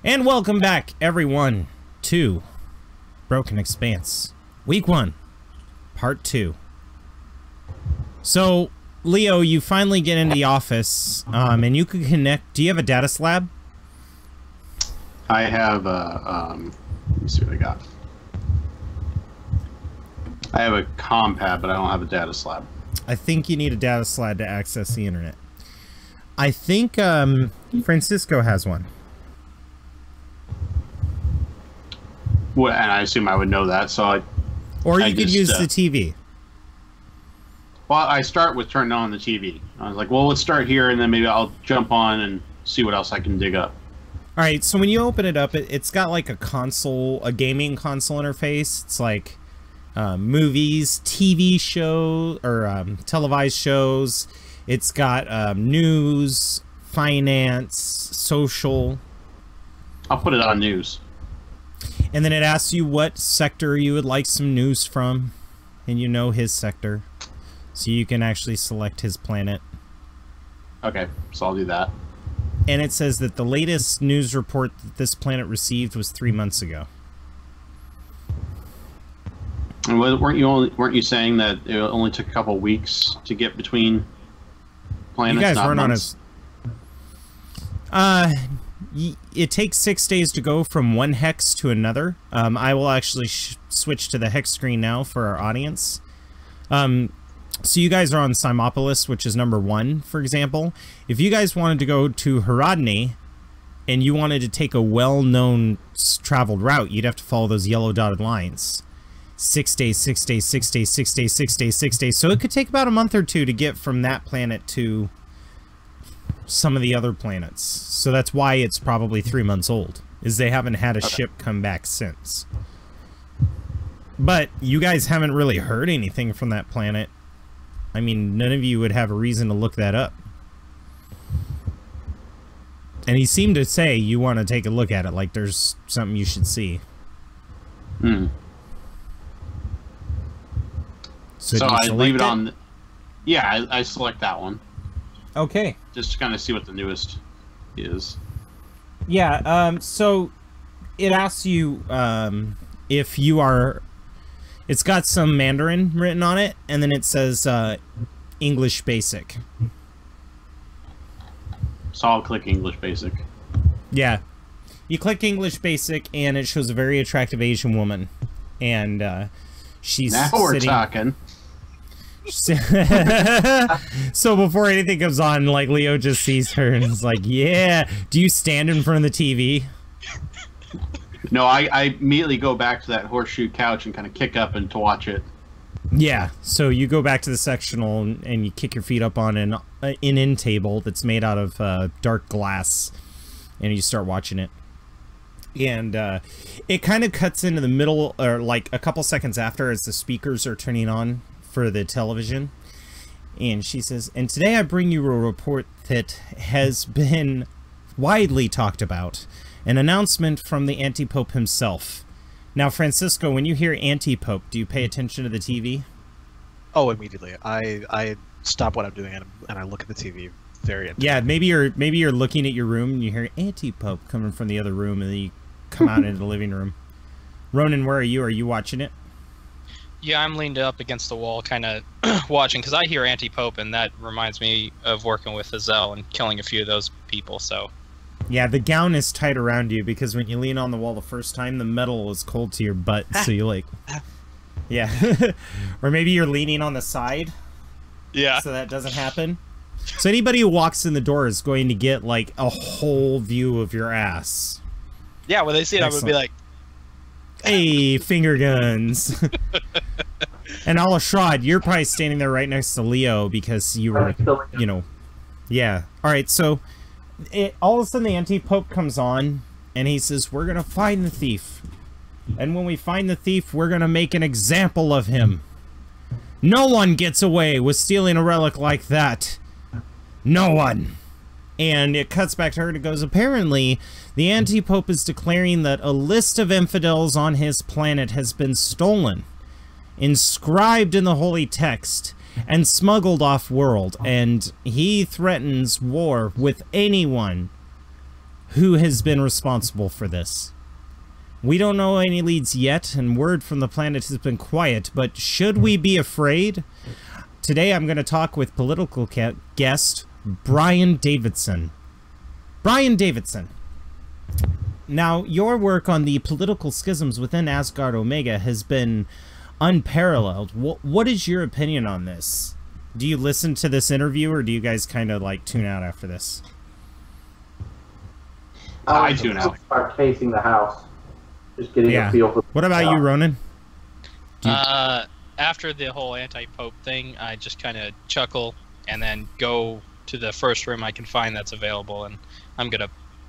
And welcome back, everyone, to Broken Expanse. Week 1, Part 2. So, Leo, you finally get into the office, and you can connect... Do you have a data slab? I have a, let me see what I got. I have a compad, but I don't have a data slab. I think you need a data slab to access the internet. I think, Francisco has one. Well, and I assume I would know that, so Or you could use the TV. Well, I start with turning on the TV. I was like, well, let's start here, and then maybe I'll jump on and see what else I can dig up. All right, so when you open it up, it's got like a console, a gaming console interface. It's like movies, TV show, or televised shows. It's got news, finance, social. I'll put it on news. And then it asks you what sector you would like some news from, and you know his sector. So you can actually select his planet. Okay, so I'll do that. And it says that the latest news report that this planet received was 3 months ago. And weren't you saying that it only took a couple weeks to get between planets? You guys not weren't months? on a... it takes 6 days to go from one hex to another. I will actually switch to the hex screen now for our audience. So you guys are on Simopolis, which is number 1, for example. If you guys wanted to go to Haradne, and you wanted to take a well-known traveled route, you'd have to follow those yellow dotted lines. 6 days, 6 days, 6 days, 6 days, 6 days, 6 days. So it could take about a month or 2 to get from that planet to some of the other planets. So that's why it's probably 3 months old, is they haven't had a ship come back since. But you guys haven't really heard anything from that planet. I mean, none of you would have a reason to look that up. And he seemed to say you want to take a look at it, like there's something you should see. Hmm. So I leave it on... Yeah, I select that one. Okay. Just to kind of see what the newest is. Yeah, so it asks you if you are... It's got some Mandarin written on it, and then it says English Basic. So I'll click English Basic. Yeah. You click English Basic, and it shows a very attractive Asian woman. And she's now we're talking. So before anything comes on, like, Leo just sees her and is like, yeah. Do you stand in front of the TV? No, I immediately go back to that horseshoe couch and kind of kick up and to watch it. Yeah, so you go back to the sectional and you kick your feet up on an end table that's made out of dark glass, and you start watching it. And it kind of cuts into the middle, or like a couple seconds after, as the speakers are turning on for the television. And she says, and today I bring you a report that has been widely talked about. An announcement from the Anti-Pope himself. Now, Francisco, when you hear Anti-Pope, do you pay attention to the TV? Oh, immediately. I stop what I'm doing and I look at the TV very intently. Yeah, maybe you're looking at your room and you hear Anti-Pope coming from the other room, and then you come out into the living room. Ronan, where are you? Are you watching it? Yeah, I'm leaned up against the wall, kind of watching, because I hear Anti-Pope, and that reminds me of working with Azel and killing a few of those people, so... Yeah, the gown is tight around you because when you lean on the wall the first time, the metal is cold to your butt, so you like... Yeah. Or maybe you're leaning on the side. Yeah. So that doesn't happen. So anybody who walks in the door is going to get, like, a whole view of your ass. Yeah, when they see it, I'm going to be like... Hey, finger guns. And Al-Ashrad, you're probably standing there right next to Leo because you were, you know... Yeah. Alright, so... all of a sudden the Anti-Pope comes on, and he says, we're gonna find the thief. And when we find the thief, we're gonna make an example of him. No one gets away with stealing a relic like that. No one. And it cuts back to her and it goes, apparently, the Anti-Pope is declaring that a list of infidels on his planet has been stolen, inscribed in the holy text, and smuggled off-world, and he threatens war with anyone who has been responsible for this. We don't know any leads yet, and word from the planet has been quiet, but should we be afraid? Today I'm going to talk with political guest Brian Davidson. Brian Davidson. Now, your work on the political schisms within Asgard Omega has been unparalleled. What is your opinion on this? Do you listen to this interview, or do you guys kind of like tune out after this? I tune out. Start casing the house. Just getting a feel for. What about you, Ronan? After the whole anti-pope thing, I just kind of chuckle and then go to the first room I can find that's available, and I'm gonna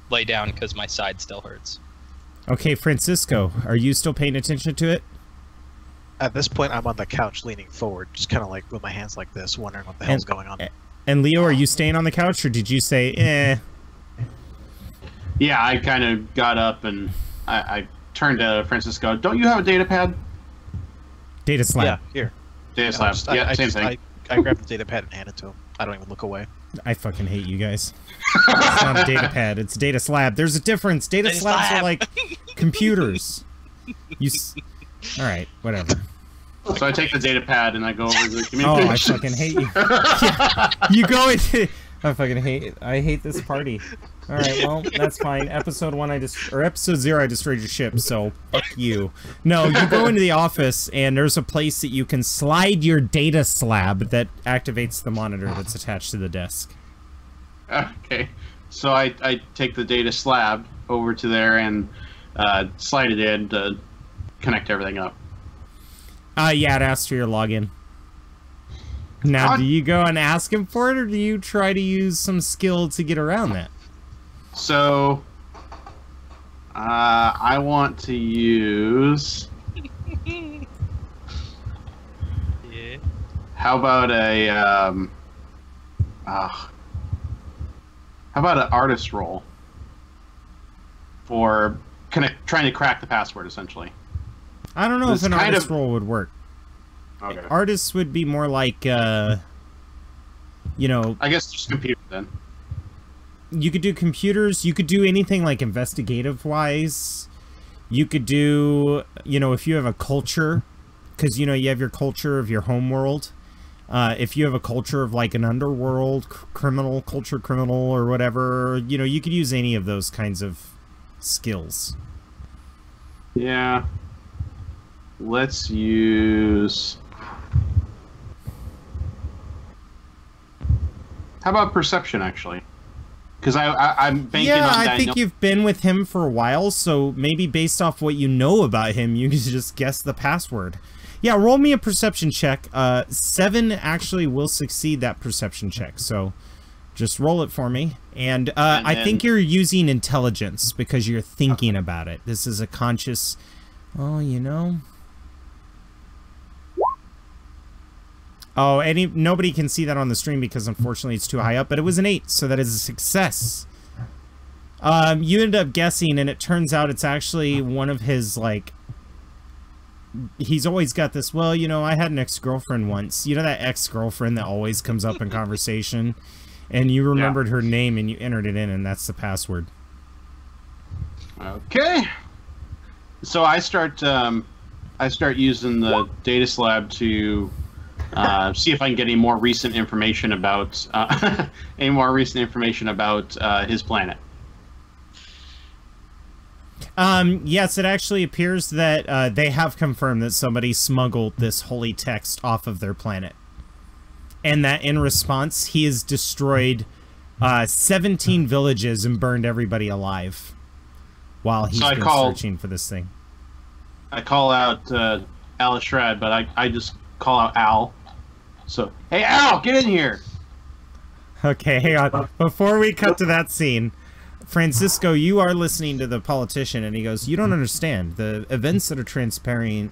lay down because my side still hurts. Okay, Francisco, are you still paying attention to it? At this point, I'm on the couch leaning forward, just kind of like with my hands like this, wondering what the hell's going on. And Leo, are you staying on the couch, or did you say, eh? Yeah, I kind of got up and I turned to Francisco. Don't you have a data pad? Data slab. Yeah, here. Data slab. Same thing. I grabbed the data pad and handed it to him. I don't even look away. I fucking hate you guys. It's not a data pad, it's a data slab. There's a difference. Data slabs are like computers. Alright, whatever. So I take the data pad and I go over to the communication. Oh, I fucking hate you. Yeah, you go into... I hate this party. Alright, well, that's fine. Episode 1, Episode 0, I destroyed your ship, so fuck you. No, you go into the office, and there's a place that you can slide your data slab that activates the monitor that's attached to the desk. Okay. So I take the data slab over to there and slide it in to connect everything up. Yeah, it asks for your login. Now, do you go and ask him for it, or do you try to use some skill to get around that? So, I want to use... Yeah. How about a, how about an artist role for trying to crack the password, essentially? I don't know if an artist role would work. Okay. Artists would be more like, you know... I guess just computer, then. You could do computers. You could do anything like investigative-wise. You could do, you know, if you have a culture, because, you know, you have your culture of your home world. If you have a culture of, like, an underworld criminal or whatever, you know, you could use any of those kinds of skills. Yeah. Let's use... How about perception, actually? Because I'm banking on that. Yeah, I think you've been with him for a while, so maybe based off what you know about him, you can just guess the password. Yeah, roll me a perception check. 7 actually will succeed that perception check, so just roll it for me. And I think you're using intelligence because you're thinking about it. This is a conscious... Oh, you know... Oh, nobody can see that on the stream because unfortunately it's too high up, but it was an 8, so that is a success. You end up guessing, and it turns out it's actually one of his, like... He's always got this, well, you know, I had an ex-girlfriend once. You know that ex-girlfriend that always comes up in conversation? And you remembered her name, and you entered it in, and that's the password. Okay. So I start using the data slab to... see if I can get any more recent information about his planet. Yes, it actually appears that they have confirmed that somebody smuggled this holy text off of their planet, and that in response he has destroyed 17 villages and burned everybody alive while he's been searching for this thing. I call out Alice Shred, but I just call out Al. So, hey, Al, get in here! Okay, hang on. Before we cut to that scene, Francisco, you are listening to the politician, and he goes, you don't understand. The events that are transpiring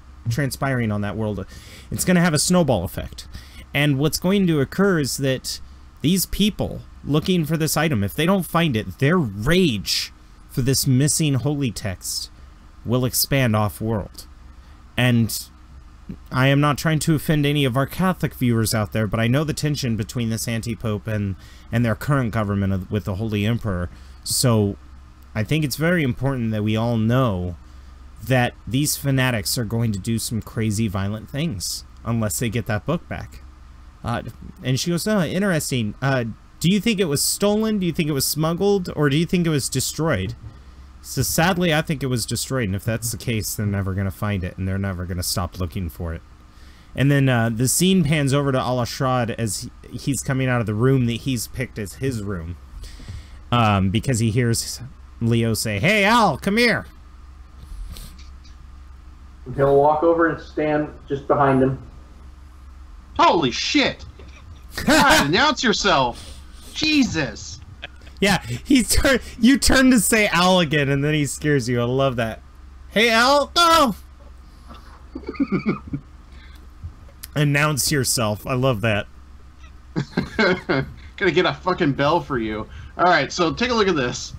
on that world, it's going to have a snowball effect. And what's going to occur is that these people looking for this item, if they don't find it, their rage for this missing holy text will expand off-world. And... I am not trying to offend any of our Catholic viewers out there, but I know the tension between this anti-pope and their current government with the Holy Emperor. So I think it's very important that we all know that these fanatics are going to do some crazy violent things unless they get that book back. And she goes, oh, interesting. Do you think it was stolen? Do you think it was smuggled? Or do you think it was destroyed? So sadly, I think it was destroyed. And if that's the case, they're never going to find it. And they're never going to stop looking for it. And then the scene pans over to Al-Ashrad as he's coming out of the room that he's picked as his room. Because he hears Leo say, hey, Al, come here. He'll walk over and stand just behind him. Holy shit! God, announce yourself! Jesus! Yeah, you turn to say Al again, and then he scares you. I love that. Hey, Al! Oh! Announce yourself. I love that. Gonna get a fucking bell for you. Alright, so take a look at this.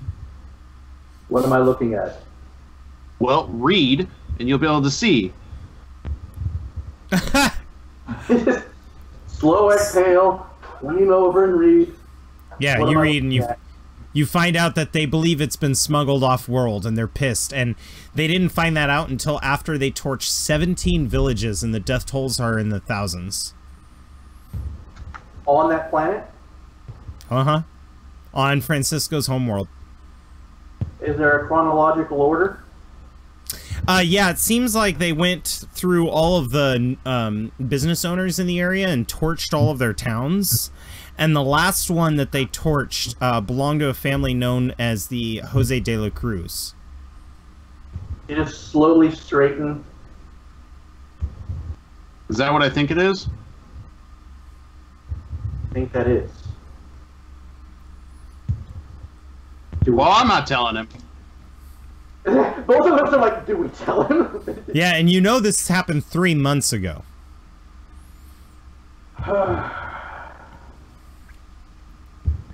What am I looking at? Well, read, and you'll be able to see. Slow exhale, lean over and read. Yeah, you read and you find out that they believe it's been smuggled off-world, and they're pissed. And they didn't find that out until after they torched 17 villages, and the death tolls are in the thousands. On that planet? Uh-huh. On Francisco's homeworld. Is there a chronological order? Yeah, it seems like they went through all of the business owners in the area and torched all of their towns. And the last one that they torched belonged to a family known as the Jose de la Cruz. You just slowly straighten. Is that what I think it is? I think that is. Well, I'm not telling him. Both of us are like, do we tell him? Yeah, and you know this happened 3 months ago.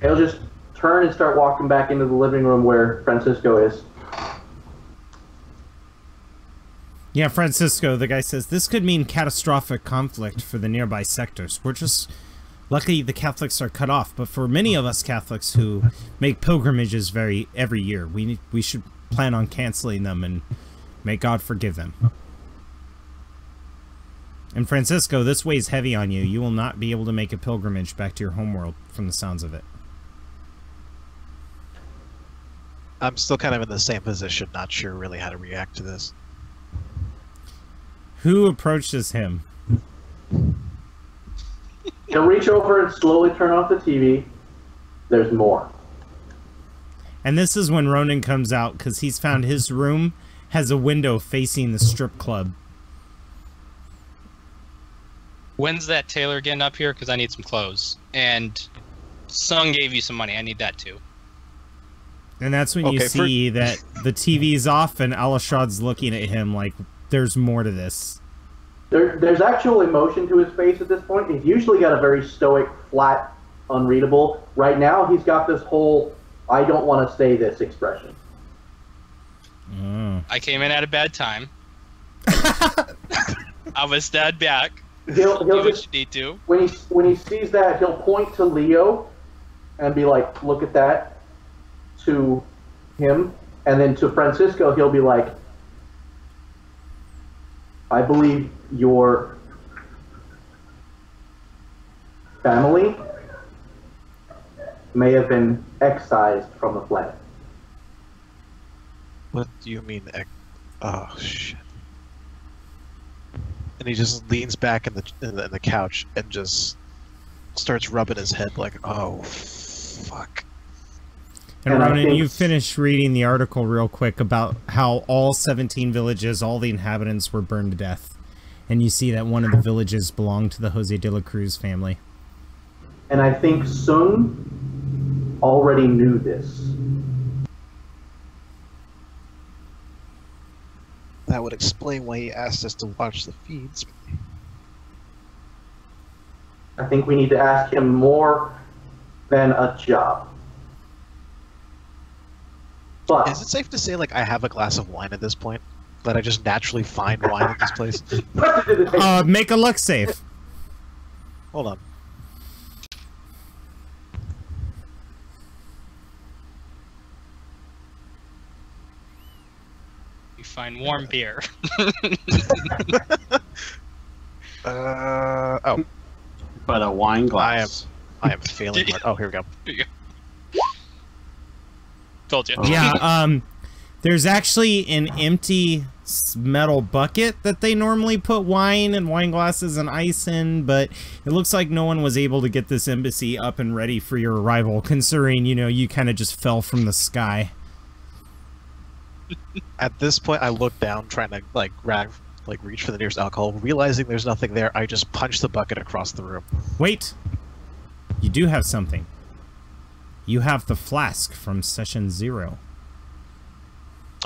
He'll just turn and start walking back into the living room where Francisco is. Yeah, Francisco, the guy says, this could mean catastrophic conflict for the nearby sectors. We're just lucky the Catholics are cut off, but for many of us Catholics who make pilgrimages every year, we should plan on canceling them, and may God forgive them. And Francisco, this weighs heavy on you. You will not be able to make a pilgrimage back to your homeworld from the sounds of it. I'm still kind of in the same position, not sure really how to react to this. Who approaches him? He'll reach over and slowly turn off the TV. There's more. And this is when Ronan comes out, because he's found his room has a window facing the strip club. When's that tailor getting up here? Because I need some clothes. And Sung gave you some money. I need that too. And that's when you see that the TV's off and Al-Ashad's looking at him like, there's more to this. There's actual emotion to his face at this point. He's usually got a very stoic, flat, unreadable. Right now, he's got this whole, I don't want to say this expression. I came in at a bad time. I was stabbed back. He'll do what just, you need to. When he sees that, he'll point to Leo and be like, look at that, to him. And then to Francisco, he'll be like, I believe your family may have been excised from the planet. What do you mean? Oh shit! And he just leans back in the couch and just starts rubbing his head like, oh fuck. And Ronan, you finished reading the article real quick about how all 17 villages, all the inhabitants were burned to death. And you see that one of the villages belonged to the Jose de la Cruz family. And I think Sung already knew this. That would explain why he asked us to watch the feeds. I think we need to ask him more than a job. But is it safe to say, like, I have a glass of wine at this point? That I just naturally find wine at this place? Make a luck save. Hold on. You find warm beer. Oh. But a wine glass. I am failing hard. Oh, here we go. Here you go. Told you. Yeah, there's actually an empty metal bucket that they normally put wine and wine glasses and ice in, but it looks like no one was able to get this embassy up and ready for your arrival, considering, you know, you kind of just fell from the sky. At this point, I look down, trying to reach for the nearest alcohol. Realizing there's nothing there, I just punch the bucket across the room. Wait! You do have something. You have the flask from session 0.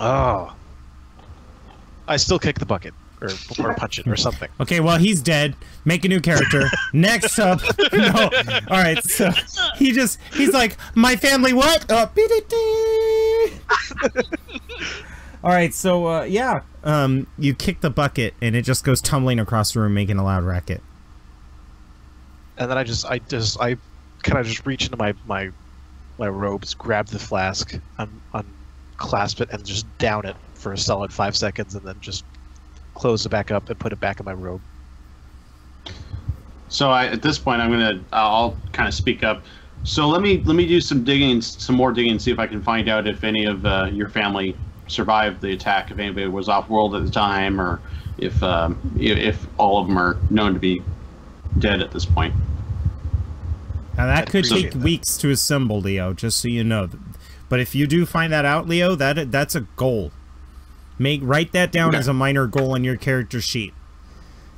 Oh. I still kick the bucket. Or punch it, or something. Okay, well, he's dead. Make a new character. Next up... No. Alright, so... He's like, my family what? Alright, so, yeah. You kick the bucket, and it just goes tumbling across the room, making a loud racket. And then I kind of just reach into my robes, grab the flask, unclasp it, and just down it for a solid 5 seconds, and then just close it back up and put it back in my robe. So at this point, I'll kind of speak up. So let me do some digging, some more digging, see if I can find out if any of your family survived the attack, if anybody was off world at the time, or if all of them are known to be dead at this point. Now that could take weeks to assemble, Leo, just so you know. But if you do find that out, Leo, that's a goal. Write that down as a minor goal on your character sheet.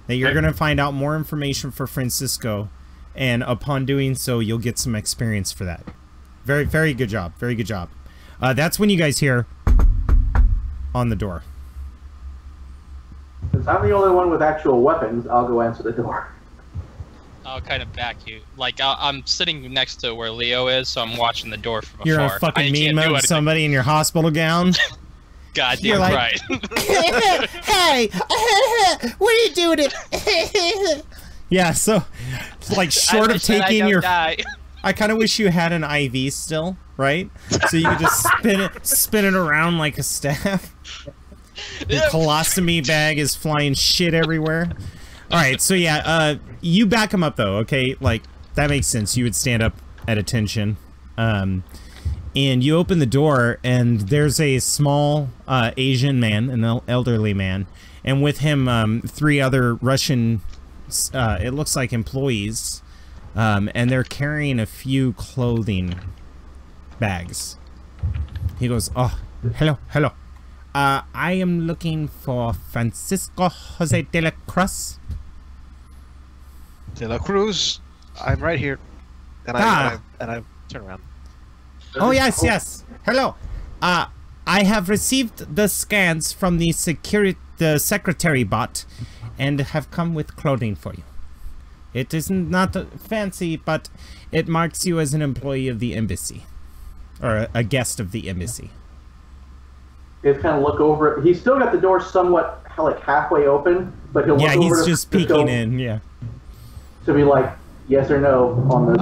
That you're going to find out more information for Francisco, and upon doing so, you'll get some experience for that. Very, very good job. Very good job. That's when you guys hear on the door. Since I'm the only one with actual weapons, I'll go answer the door. I'll kind of back you. Like, I'm sitting next to where Leo is, so I'm watching the door from afar. You're a fucking meme of somebody in your hospital gown. Goddamn like, right. Hey, what are you doing? Yeah, so, like, short of taking your... Die. I kind of wish you had an IV still, right? So you could just spin it around like a staff. The colostomy bag is flying shit everywhere. Alright, so yeah, you back him up though, okay? Like, that makes sense. You would stand up at attention. And you open the door, and there's a small Asian man, an elderly man, and with him 3 other Russian, it looks like employees, and they're carrying a few clothing bags. He goes, oh, hello. I am looking for Francisco Jose de la Cruz. De la Cruz, I'm right here. And I turn around. Oh, yes. Hello. I have received the scans from the secretary bot and have come with clothing for you. It is not fancy, but it marks you as an employee of the embassy. Or a guest of the embassy. You guys kind of look over it. He's still got the door somewhat, like, halfway open, but he'll look over. Yeah, he's just peeking in, yeah. To be like, yes or no on the...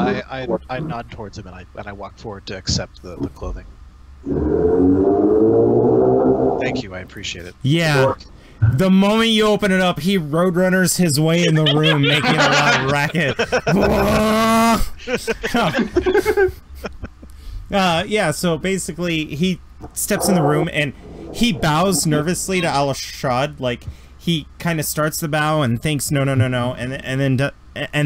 I nod towards him, and I walk forward to accept the clothing. Thank you, I appreciate it. Yeah. The moment you open it up, he roadrunners his way in the room, making a loud racket. Yeah, so basically, he steps in the room, and he bows nervously to Al-Ashad, like, he kind of starts the bow and thinks, no, and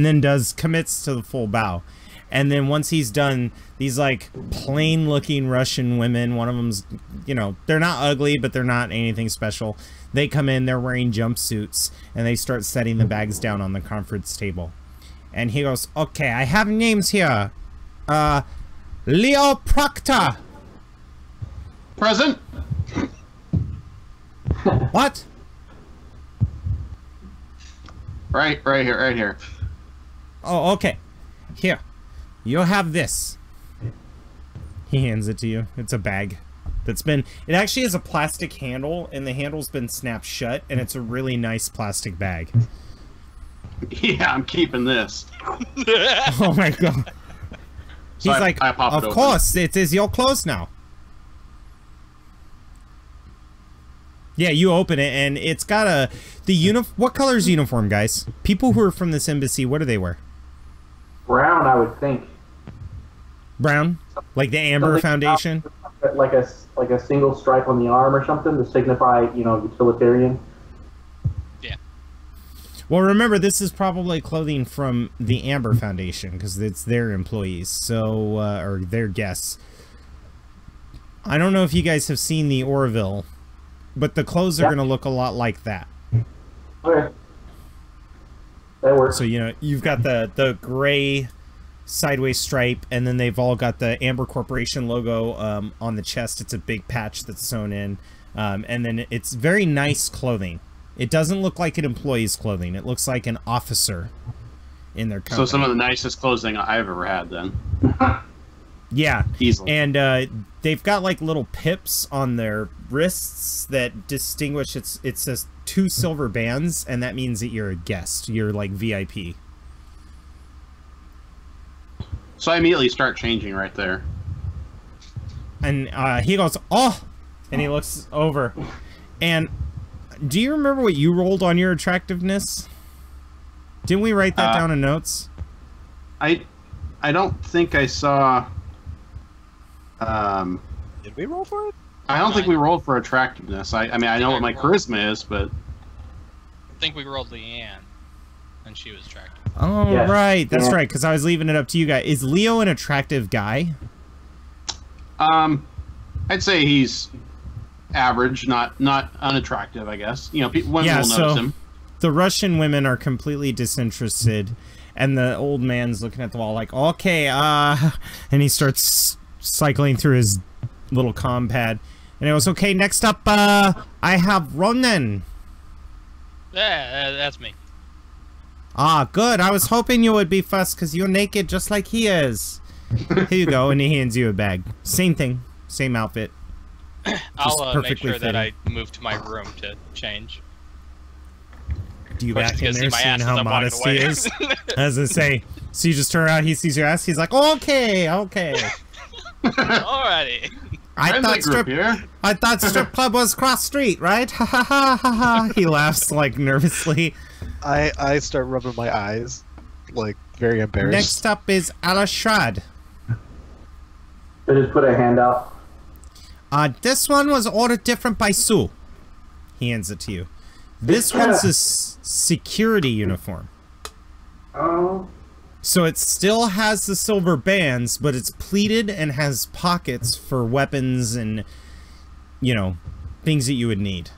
then commits to the full bow. And then once he's done, these, like, plain-looking Russian women, one of them's, you know, they're not ugly, but they're not anything special. They come in, they're wearing jumpsuits, and they start setting the bags down on the conference table. And he goes, okay, I have names here. Leo Proctor. Present. What? Right here. Oh, okay. Here. You have this. He hands it to you. It's a bag. It actually has a plastic handle, and the handle's been snapped shut, and it's a really nice plastic bag. Yeah, I'm keeping this. Oh my god. He's like, of course, it is your clothes now. Yeah, you open it, and it's got what color is uniform, guys? People who are from this embassy, what do they wear? Brown, I would think. Brown? Like the Amber Foundation? Like a single stripe on the arm or something to signify, utilitarian. Yeah. Well, remember, this is probably clothing from the Amber Foundation, because it's their employees, so, or their guests. I don't know if you guys have seen the Orville, but the clothes are going to look a lot like that. Okay. That works. So, you've got the gray sideways stripe, and then they've all got the Amber Corporation logo on the chest. It's a big patch that's sewn in. And then it's very nice clothing. It doesn't look like an employee's clothing. It looks like an officer in their company. So some of the nicest clothing I've ever had, then. Yeah. Easily. And they've got like little pips on their wrists that distinguish. It says 2 silver bands, and that means that you're a guest. You're like VIP. So I immediately start changing right there. And he goes, oh! And he looks over. And do you remember what you rolled on your attractiveness? Didn't we write that down in notes? I don't think I saw... Did we roll for it? I don't think we rolled for attractiveness. I mean, I know what my charisma is, but... I think we rolled Leanne, and she was attractive. Oh, Yes. right. That's right, because I was leaving it up to you guys. Is Leo an attractive guy? I'd say he's average, not unattractive, I guess. Women will notice him. The Russian women are completely disinterested, and the old man's looking at the wall like, okay, and he starts cycling through his little comm pad, and it was, okay, next up, I have Ronan. Yeah, that's me. Ah, good. I was hoping you would be first, because you're naked just like he is. Here you go, and he hands you a bag. Same thing. Same outfit. I'll make sure that I move to my room to change. Do you Of course, back he's in gonna there see my seeing ass as how I'm walking modest he away. is? As I say, so you just turn around, he sees your ass, he's like, okay, okay. Alrighty. I thought strip club was cross street, right? Ha ha ha ha ha. He laughs like nervously. I start rubbing my eyes, like very embarrassed. Next up is Alashad. I just put a hand out. This one was ordered different by Sue. He hands it to you. This one's a security uniform. Oh. So it still has the silver bands, but it's pleated and has pockets for weapons and, things that you would need.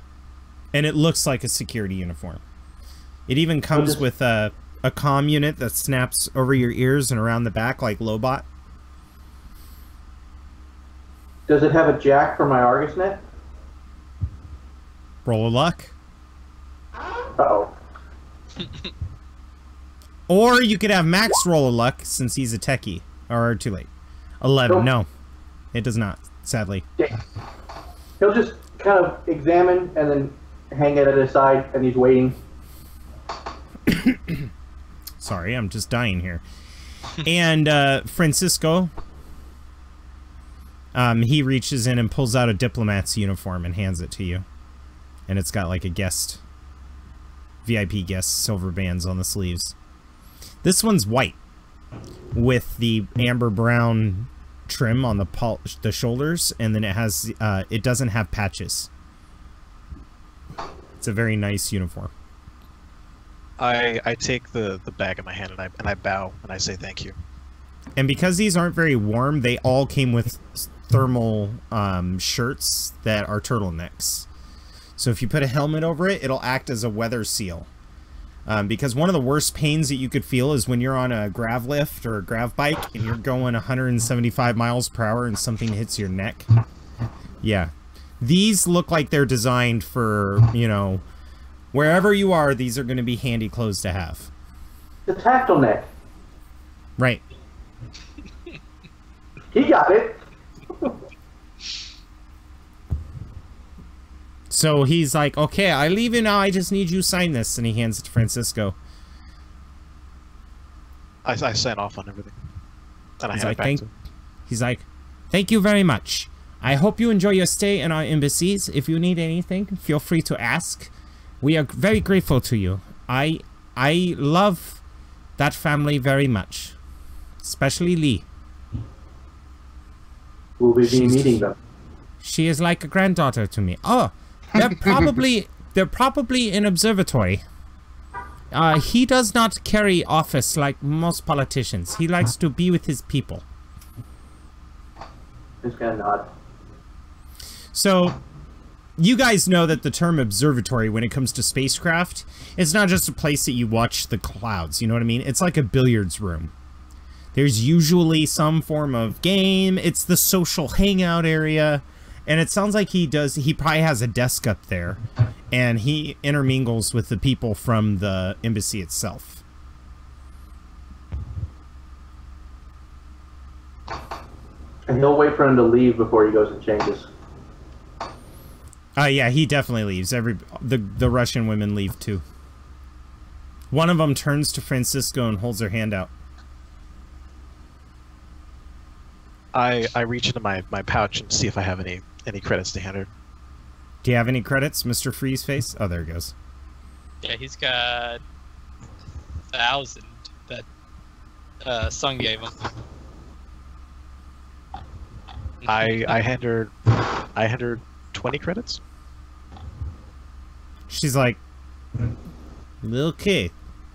And it looks like a security uniform. It even comes with a comm unit that snaps over your ears and around the back like Lobot. Does it have a jack for my Argus net? Roll of luck. Uh-oh. Or you could have Max roll of luck since he's a techie. Or too late. 11. No, it does not, sadly. Yeah. He'll just kind of examine and then hang it at his side, and he's waiting. Sorry, I'm just dying here. And Francisco, he reaches in and pulls out a diplomat's uniform and hands it to you. And it's got like a guest, VIP guest silver bands on the sleeves. This one's white with the amber brown trim on the shoulders, and then it has it doesn't have patches. It's a very nice uniform. I take the bag in my hand and I bow and I say thank you. And because these aren't very warm, they all came with thermal shirts that are turtlenecks. So if you put a helmet over it, it'll act as a weather seal. Because one of the worst pains that you could feel is when you're on a grav lift or a grav bike and you're going 175 miles per hour and something hits your neck. Yeah. These look like they're designed for, wherever you are, these are going to be handy clothes to have. The tactile neck. Right. He got it. So he's like, okay, I leave you now. I just need you to sign this. And he hands it to Francisco. I sign off on everything. And I hand it back to him. He's like, thank you very much. I hope you enjoy your stay in our embassies. If you need anything, feel free to ask. We are very grateful to you. I love that family very much. Especially Lee. Will we be meeting them? She is like a granddaughter to me. Oh, they're probably in observatory. He does not carry office like most politicians. He likes to be with his people. Just gonna nod. So, you guys know that the term observatory, when it comes to spacecraft, it's not just a place that you watch the clouds, you know what I mean? It's like a billiards room. There's usually some form of game, it's the social hangout area, and it sounds like he probably has a desk up there, and he intermingles with the people from the embassy itself. And he'll wait for him to leave before he goes and changes. Yeah, he definitely leaves. The Russian women leave too. One of them turns to Francisco and holds her hand out. I reach into my pouch and see if I have any credits to hand her. Do you have any credits, Mr. Freezeface? Oh, there it goes. Yeah, he's got 1,000 that Sung gave him. I hand her 20 credits. She's like, okay,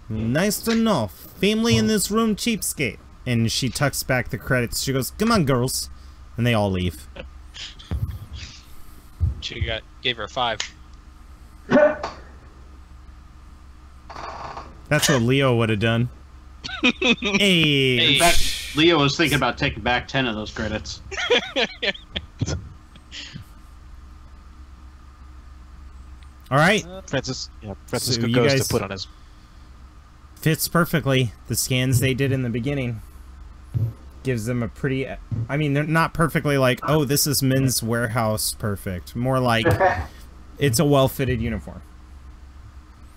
nice to know. Family in this room, cheapskate. And she tucks back the credits. She goes, come on, girls. And they all leave. She gave her 5. That's what Leo would have done. Hey. In fact, Leo was thinking about taking back 10 of those credits. All right. Francisco So you goes guys- to put on his. Fits perfectly. The scans they did in the beginning gives them a pretty... I mean, they're not perfectly like, oh, this is Men's Warehouse perfect. More like, it's a well-fitted uniform.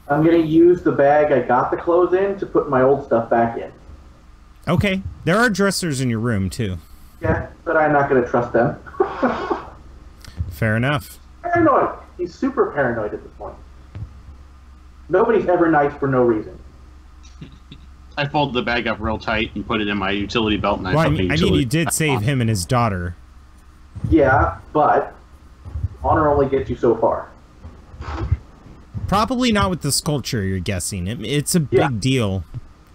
I'm gonna use the bag I got the clothes in to put my old stuff back in. Okay. There are dressers in your room, too. Yeah, but I'm not gonna trust them. Fair enough. Paranoid. He's super paranoid at this point. Nobody's ever nice for no reason. I folded the bag up real tight and put it in my utility belt. And Well, I mean, you did save him and his daughter. Yeah, but honor only gets you so far. Probably not with the sculpture, you're guessing. It's a big deal.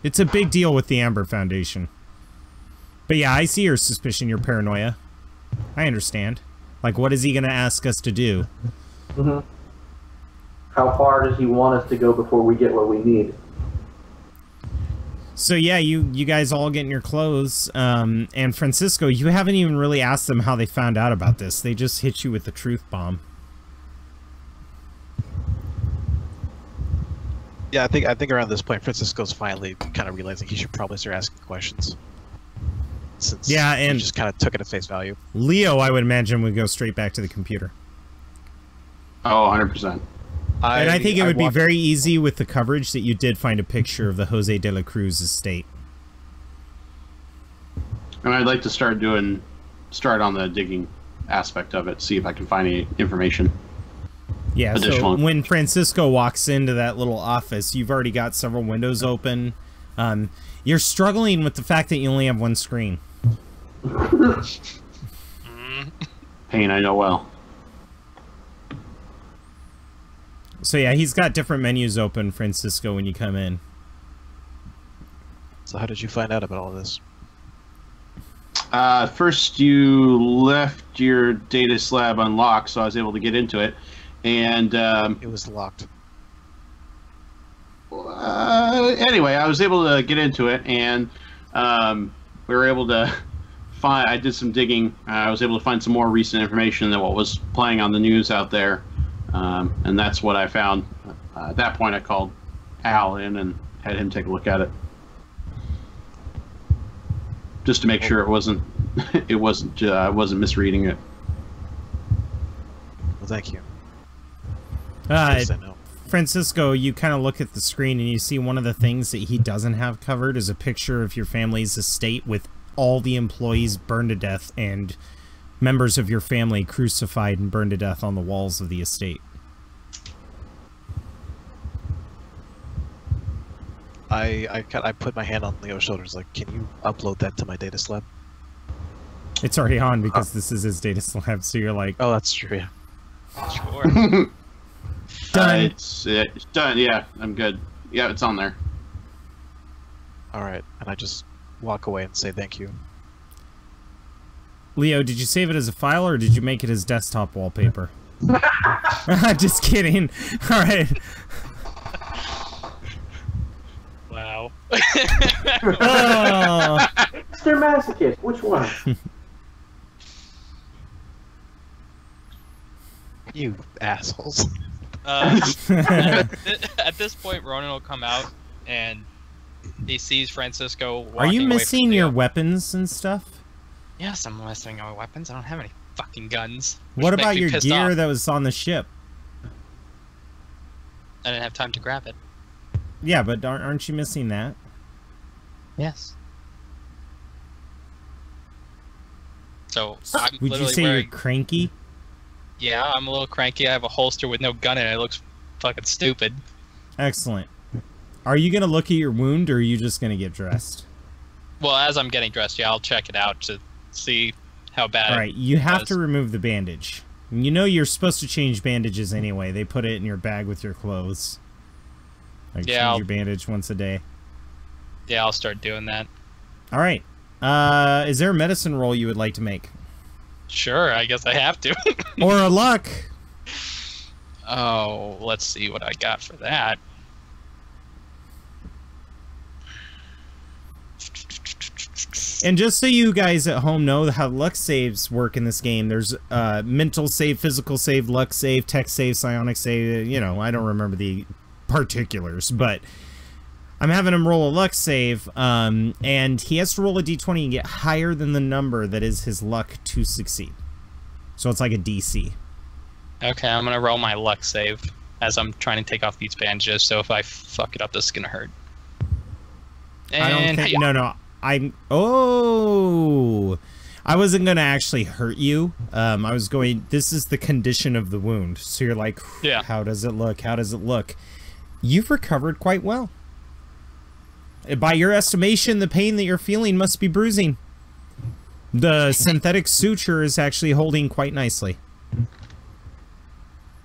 It's a big deal with the Amber Foundation. But yeah, I see your suspicion, your paranoia. I understand. Like, what is he going to ask us to do? Mm-hmm. How far does he want us to go before we get what we need? So yeah, you guys all get in your clothes, and Francisco, you haven't even really asked them how they found out about this. They just hit you with the truth bomb. Yeah, I think around this point, Francisco's finally kind of realizing he should probably start asking questions. Since Yeah, and he just kind of took it at face value. Leo, I would imagine, would go straight back to the computer. Oh, 100%. And I think it would be very easy with the coverage that you did find a picture of the Jose de la Cruz estate. And I'd like to start on the digging aspect of it, see if I can find any information. Yeah, so Additional. when Francisco walks into that little office, you've already got several windows open. You're struggling with the fact that you only have one screen. Pain I know well. So yeah, he's got different menus open, Francisco, when you come in. So how did you find out about all this? First, you left your data slab unlocked, so I was able to get into it. And It was locked. anyway, I was able to get into it, and we were able to find. I did some digging. I was able to find some more recent information than what was playing on the news out there, and that's what I found. At that point, I called Al in and had him take a look at it, just to make sure it wasn't I wasn't misreading it. Well, thank you. Francisco, you kind of look at the screen and you see one of the things that he doesn't have covered is a picture of your family's estate with all the employees burned to death and members of your family crucified and burned to death on the walls of the estate. I put my hand on Leo's shoulders, like, can you upload that to my data slab? It's already on because this is his data slab, so you're like... Oh, that's true, yeah. Sure. Done. It's done, yeah, I'm good. Yeah, it's on there. Alright, and I just walk away and say thank you. Leo, did you save it as a file, or did you make it as desktop wallpaper? Just kidding. Alright. Wow. Oh. They're masochist. Which one? You assholes. At this point, Ronan will come out, and he sees Francisco walking Are you away missing from your Leo. weapons and stuff? Yes, I'm missing my weapons. I don't have any fucking guns. What which makes about me your pissed gear off. that was on the ship? I didn't have time to grab it. Yeah, but aren't you missing that? Yes. So I'm Would you literally say wearing. you're cranky? Yeah, I'm a little cranky. I have a holster with no gun in it. It looks fucking stupid. Excellent. Are you gonna look at your wound, or are you just gonna get dressed? Well, as I'm getting dressed, yeah, I'll check it out to see how bad. All right, you have to remove the bandage. You know you're supposed to change bandages anyway. They put it in your bag with your clothes. Like, Yeah, change your bandage once a day. Yeah, I'll start doing that. All right. Is there a medicine roll you would like to make? Sure, I guess I have to. Or a luck? Oh, let's see what I got for that. And just so you guys at home know how luck saves work in this game, there's mental save, physical save, luck save, tech save, psionic save. You know, I don't remember the particulars, but I'm having him roll a luck save, and he has to roll a d20 and get higher than the number that is his luck to succeed. So it's like a DC. Okay, I'm gonna roll my luck save as I'm trying to take off these bandages. So if I fuck it up, this is gonna hurt. And I don't think... No. Oh! I wasn't going to actually hurt you. I was going... This is the condition of the wound. So you're like, yeah. How does it look? How does it look? You've recovered quite well. By your estimation, the pain that you're feeling must be bruising. The synthetic suture is actually holding quite nicely.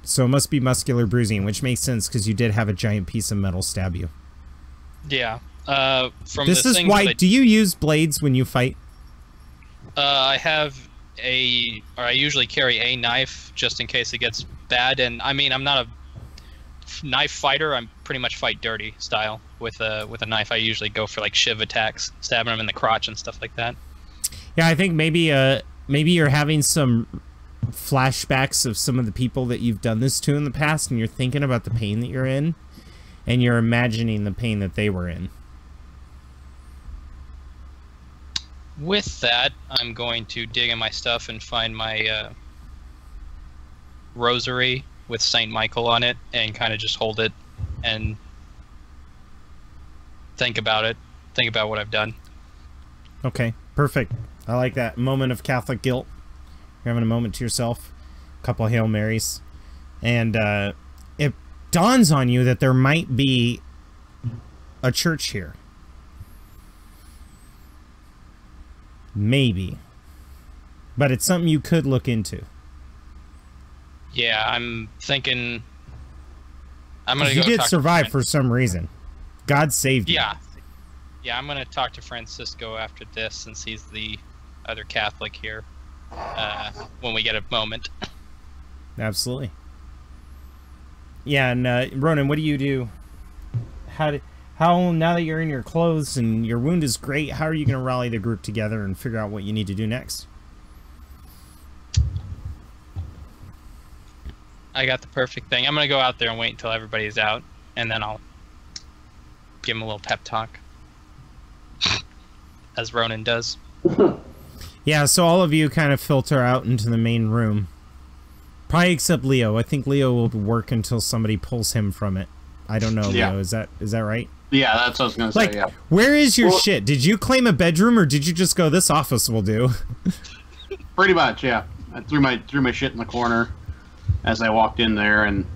So it must be muscular bruising, which makes sense because you did have a giant piece of metal stab you. Yeah. From this the is things why... that Do you use blades when you fight? I have I usually carry a knife just in case it gets bad. And I mean, I'm not a knife fighter. I'm pretty much fight dirty style with a knife. I usually go for like shiv attacks, stabbing them in the crotch and stuff like that. Yeah, I think maybe you're having some flashbacks of some of the people that you've done this to in the past, and you're thinking about the pain that you're in, and you're imagining the pain that they were in. With that, I'm going to dig in my stuff and find my rosary with Saint Michael on it, and kind of just hold it and think about it. Think about what I've done. Okay, perfect. I like that. Moment of Catholic guilt. You're having a moment to yourself. A couple of Hail Marys. And it dawns on you that there might be a church here. Maybe. But it's something you could look into. Yeah, I'm thinking I'm gonna You go did talk survive to for some reason. God saved you. Yeah, I'm gonna talk to Francisco after this, since he's the other Catholic here, when we get a moment. Absolutely. Yeah, and Ronan, what do you do? How now that you're in your clothes and your wound is great, how are you going to rally the group together and figure out what you need to do next? I got the perfect thing. I'm gonna go out there and wait until everybody's out, and then I'll give him a little pep talk, as Ronan does. Yeah, so all of you kind of filter out into the main room. Probably except Leo. I think Leo will work until somebody pulls him from it. I don't know, Yeah. Leo. Is that right? Yeah, that's what I was going to say, Like, yeah. where is your shit? Did you claim a bedroom, or did you just go, this office will do? Pretty much, yeah. I threw my shit in the corner as I walked in there, and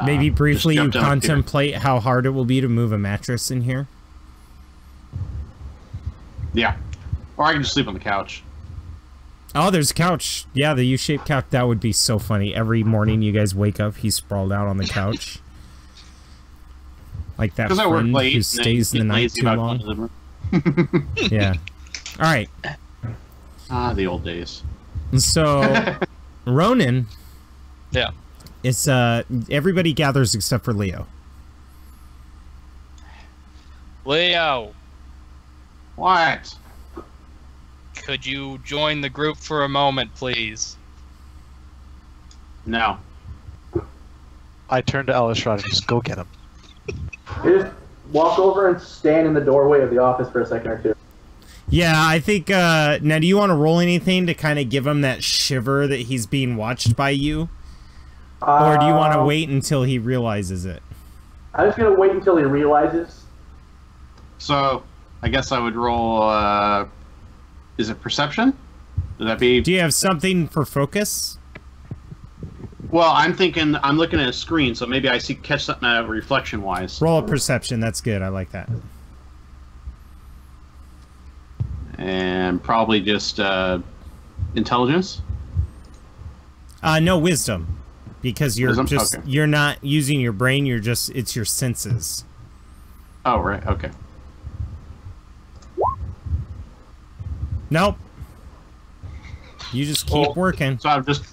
maybe briefly you just jumped out here. contemplate how hard it will be to move a mattress in here. Yeah, or I can just sleep on the couch. Oh, there's a couch. Yeah, the U-shaped couch. That would be so funny. Every morning you guys wake up, he's sprawled out on the couch. Like that friend who stays in the night too long. Yeah. All right. Ah, the old days. So, Ronan. Yeah. It's everybody gathers except for Leo. Leo, What? could you join the group for a moment, please? No. I turn to Elishard and just go get him. You just walk over and stand in the doorway of the office for a second or two. Yeah, I think, now do you want to roll anything to kind of give him that shiver that he's being watched by you? Or do you want to wait until he realizes it? I'm just going to wait until he realizes. So, I guess I would roll, is it perception? Would that be... Do you have something for focus? Well, I'm thinking, I'm looking at a screen, so maybe I catch something out reflection-wise. Roll a perception, that's good, I like that. And probably just, intelligence? No, wisdom. Because you're Wisdom? just, Okay. you're not using your brain, you're just, it's your senses. Oh, right, okay. Nope. You just keep working. So I'm just...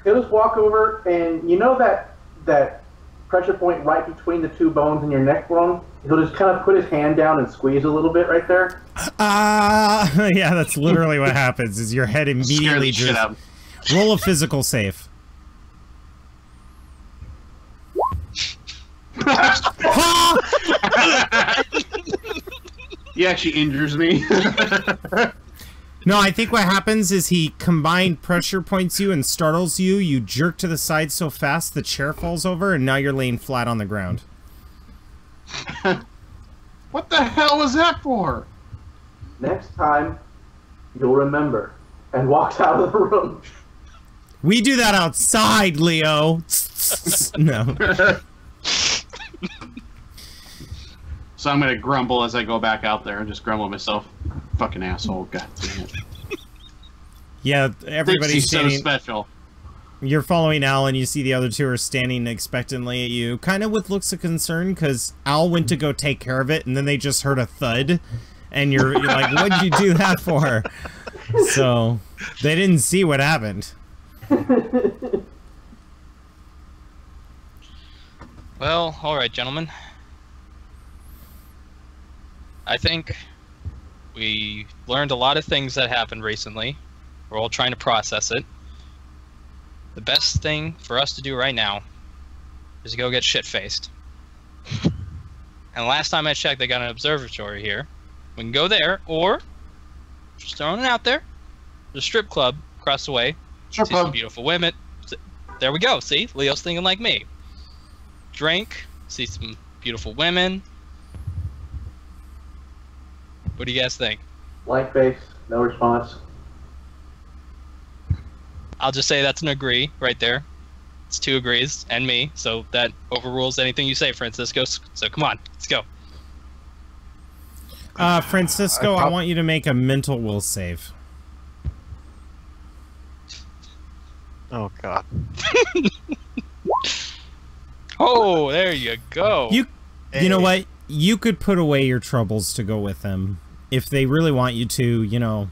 He'll just walk over, and you know that pressure point right between the two bones in your neck bone? He'll just kind of put his hand down and squeeze a little bit right there. Yeah, that's literally what happens, is your head Scare immediately the shit just... out. Roll a physical save. He actually injures me. No, I think what happens is he combined pressure points you and startles you. You jerk to the side so fast the chair falls over, and now you're laying flat on the ground. What the hell was that for? Next time, you'll remember. And walks out of the room. We do that outside, Leo. No. So I'm gonna grumble as I go back out there and just grumble at myself. Fucking asshole, god damn it. Yeah, Thinks everybody's he's so standing. special. You're following Al, and you see the other two are standing expectantly at you, kind of with looks of concern, because Al went to go take care of it, and then they just heard a thud, and you're like, what'd you do that for? So, they didn't see what happened. Well, alright, gentlemen. I think we learned a lot of things that happened recently. We're all trying to process it. The best thing for us to do right now is to go get shit-faced. And last time I checked, they got an observatory here. We can go there, or, just throwing it out there, there's a strip club across the way. Strip See some club. beautiful women. There we go, see? Leo's thinking like me. Drink, see some beautiful women. What do you guys think? Blank face, no response. I'll just say that's an agree right there. It's 2 agrees and me, so that overrules anything you say, Francisco. So come on, let's go. Francisco, I want you to make a mental will save. Oh god. Oh, there you go. You know what? You could put away your troubles to go with them. If they really want you to, you know,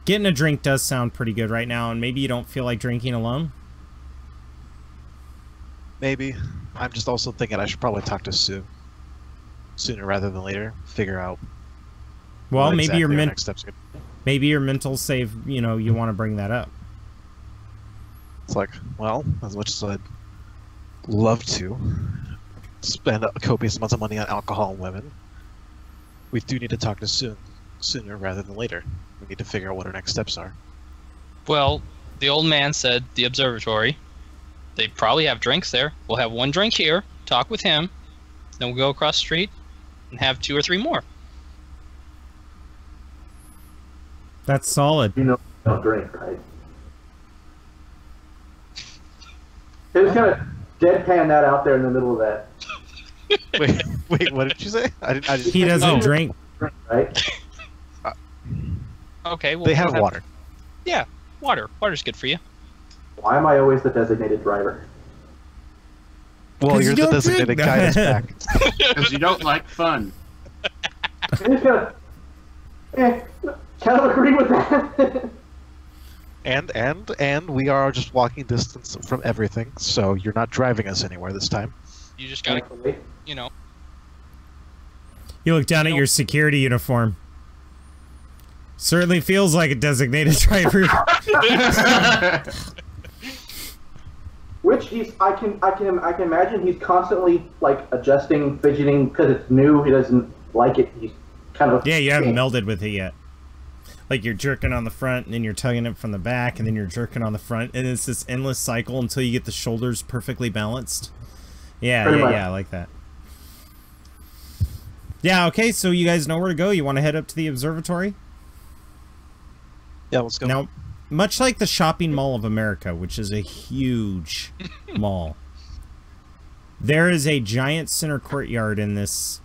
getting a drink does sound pretty good right now, and maybe you don't feel like drinking alone. Maybe. I'm just also thinking I should probably talk to Sue sooner rather than later. Figure out. Well, what maybe exactly your our next steps are. maybe your mental save, you know, you want to bring that up. It's like, well, as much as I'd love to spend copious amounts of money on alcohol and women, we do need to talk to Sue sooner rather than later. We need to figure out what our next steps are. Well, the old man said the observatory. They probably have drinks there. We'll have 1 drink here, talk with him, then we'll go across the street and have 2 or 3 more. That's solid. You know, don't drink, right? They just kind of deadpan that out there in the middle of that. Wait, what did you say? I didn't. He doesn't drink. Right? Okay, well, They have water. Yeah, water. Water's good for you. Why am I always the designated driver? Well, 'Cause you're you the don't drink. designated guy that's back. Because you don't like fun. I just kind of agree with that. And we are just walking distance from everything, so you're not driving us anywhere this time. You just gotta, Thankfully. you know. You look down at your security uniform. Certainly feels like a designated driver. Which I can imagine he's constantly like adjusting, fidgeting because it's new. He doesn't like it. He's kind of Yeah, you haven't melded with it yet. Like you're jerking on the front, and then you're tugging it from the back, and then you're jerking on the front, and it's this endless cycle until you get the shoulders perfectly balanced. Yeah, yeah, I like that. Yeah, okay, so you guys know where to go. You want to head up to the observatory? Yeah, let's go. Now, much like the Shopping Mall of America, which is a huge mall, there is a giant center courtyard in this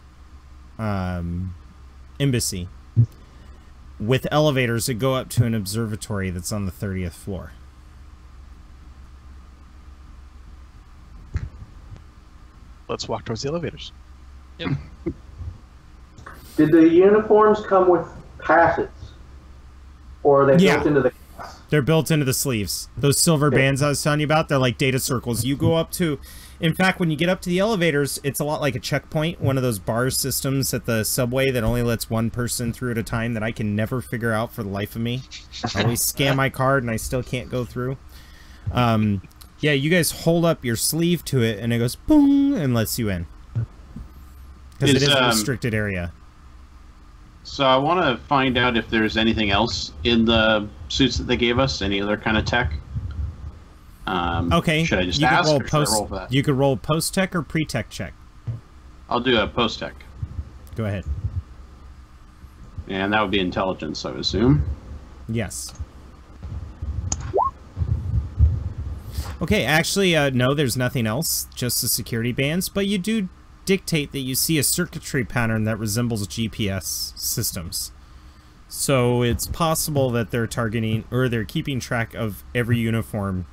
embassy with elevators that go up to an observatory that's on the 30th floor. Let's walk towards the elevators. Yep. Did the uniforms come with passes? Or are they built into the class? They're built into the sleeves. Those silver bands I was telling you about, they're like data circles. You go up to... In fact, when you get up to the elevators, it's a lot like a checkpoint, one of those bar systems at the subway that only lets one person through at a time that I can never figure out for the life of me. I always scan my card and I still can't go through. Yeah, you guys hold up your sleeve to it and it goes boom and lets you in. Because it is a restricted area. So I want to find out if there's anything else in the suits that they gave us, any other kind of tech. Okay. Should I just you ask, could roll or should I roll for that? You could roll post-tech or pre-tech check. I'll do a post-tech. Go ahead. And that would be intelligence, I would assume. Yes. Okay, actually, no, there's nothing else, just the security bands, but you do dictate that you see a circuitry pattern that resembles GPS systems. So it's possible that they're targeting, or they're keeping track of every uniform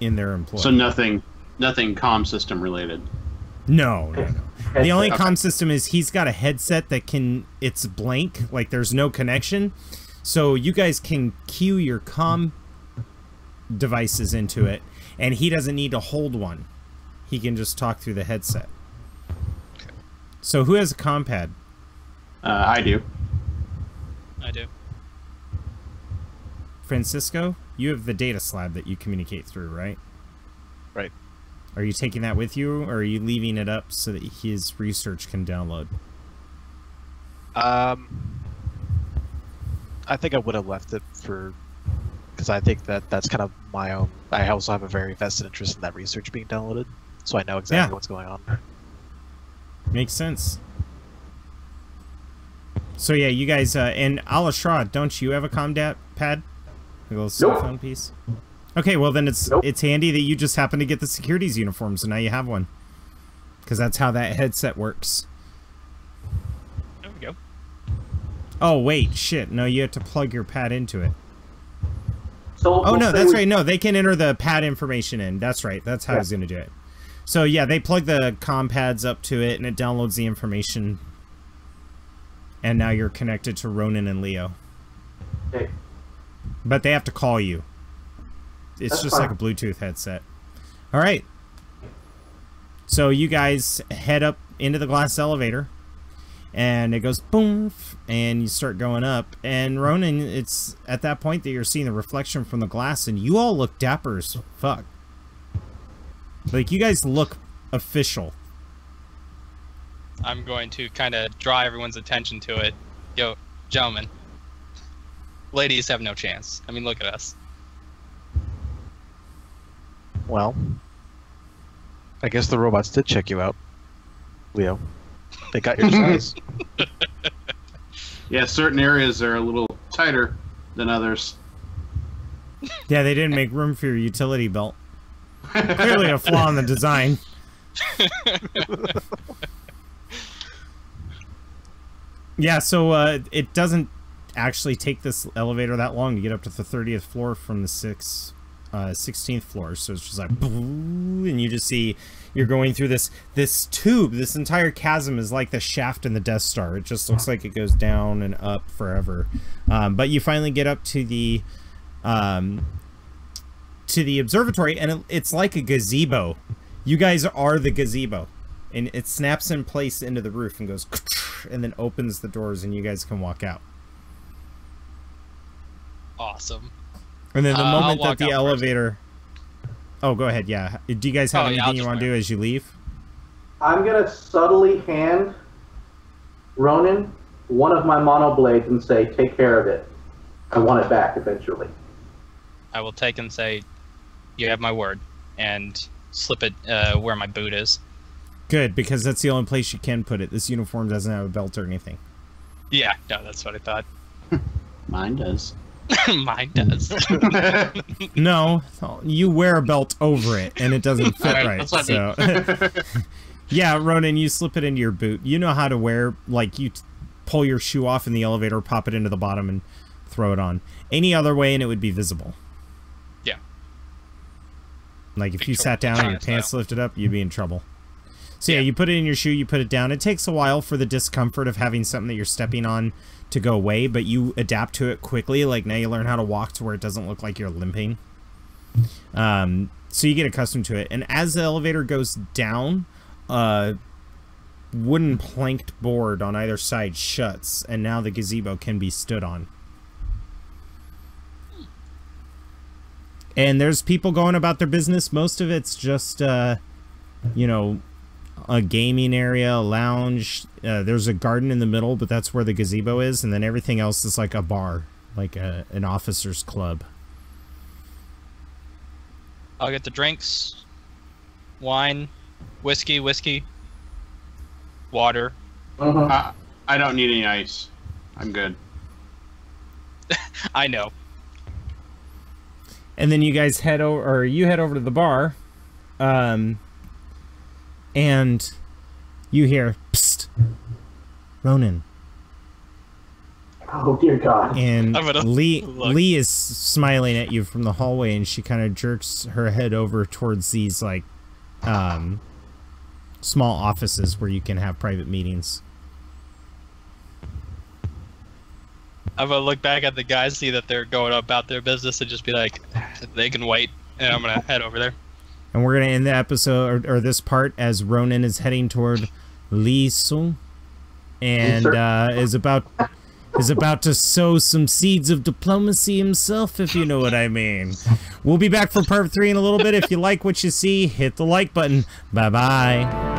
in their employ. So nothing comm system related. No. The only comm system is he's got a headset that it's blank, like there's no connection. So you guys can cue your comm devices into it, and he doesn't need to hold one. He can just talk through the headset. So who has a comm pad? I do. I do. Francisco, you have the data slab that you communicate through, right? Right. Are you taking that with you, or are you leaving it up so that his research can download? I think I would have left it for... Because I think that's kind of my own... I also have a very vested interest in that research being downloaded, so I know exactly what's going on. Makes sense. So yeah, you guys... and Al-Ashrad, don't you have a comm pad? A little cell phone piece? Okay, well then it's handy that you just happen to get the security's uniform, so now you have one. Because that's how that headset works. There we go. Oh, wait, shit. No, you have to plug your pad into it. So Oh, no, that's right. No, they can enter the pad information in. That's right. That's how I was going to do it. So, yeah, they plug the comm pads up to it, and it downloads the information. And now you're connected to Ronan and Leo. Okay. But they have to call you. It's That's just fine. like a Bluetooth headset. All right. So you guys head up into the glass elevator. And it goes boom, and you start going up. And Ronan, it's at that point that you're seeing the reflection from the glass, and you all look dapper as fuck. Like, you guys look official. I'm going to kind of draw everyone's attention to it. Yo, gentlemen. Ladies have no chance. I mean, look at us. Well, I guess the robots did check you out, Leo. They got your size. Yeah, certain areas are a little tighter than others. Yeah, they didn't make room for your utility belt. Clearly a flaw in the design. Yeah, so it doesn't actually take this elevator that long to get up to the 30th floor from the 16th floor. So it's just like, and you just see you're going through this tube. This entire chasm is like the shaft in the Death Star. It just looks like it goes down and up forever. But you finally get up to the observatory, and it's like a gazebo. You guys are the gazebo, and it snaps in place into the roof and goes, and then opens the doors, and you guys can walk out. Awesome. And then the moment that the elevator... Oh, go ahead, yeah. Do you guys have anything you want to do as you leave? I'm going to subtly hand Ronan one of my mono blades and say, take care of it. I want it back eventually. I will take and say, you have my word, and slip it where my boot is. Good, because that's the only place you can put it. This uniform doesn't have a belt or anything. Yeah, no, that's what I thought. Mine does. Mine does. No, you wear a belt over it, and it doesn't fit right. So, yeah, Ronan, you slip it into your boot. You know how to wear, like, you pull your shoe off in the elevator, pop it into the bottom, and throw it on. Any other way, and it would be visible. Yeah. Like, if you sat down and your pants lifted up, you'd be in trouble. So, yeah, you put it in your shoe, you put it down. It takes a while for the discomfort of having something that you're stepping on to go away, but you adapt to it quickly. Like, now you learn how to walk to where it doesn't look like you're limping. So you get accustomed to it. And as the elevator goes down, wooden planked board on either side shuts, and now the gazebo can be stood on. And there's people going about their business. Most of it's just, you know, a gaming area, a lounge. There's a garden in the middle, but that's where the gazebo is. And then everything else is like a bar, like an officer's club. I'll get the drinks, wine, whiskey, water. I don't need any ice. I'm good. I know. And then you guys head over, or you head over to the bar, and you hear, "Psst, Ronan." Oh dear God! And Lee is smiling at you from the hallway, and she kind of jerks her head over towards these like small offices where you can have private meetings. I'm gonna look back at the guys, see that they're going about their business, and just be like, they can wait, and I'm gonna head over there. And we're gonna end the episode or this part as Ronan is heading toward Lee Sung, and is about to sow some seeds of diplomacy himself, if you know what I mean. We'll be back for part 3 in a little bit. If you like what you see, hit the like button. Bye bye.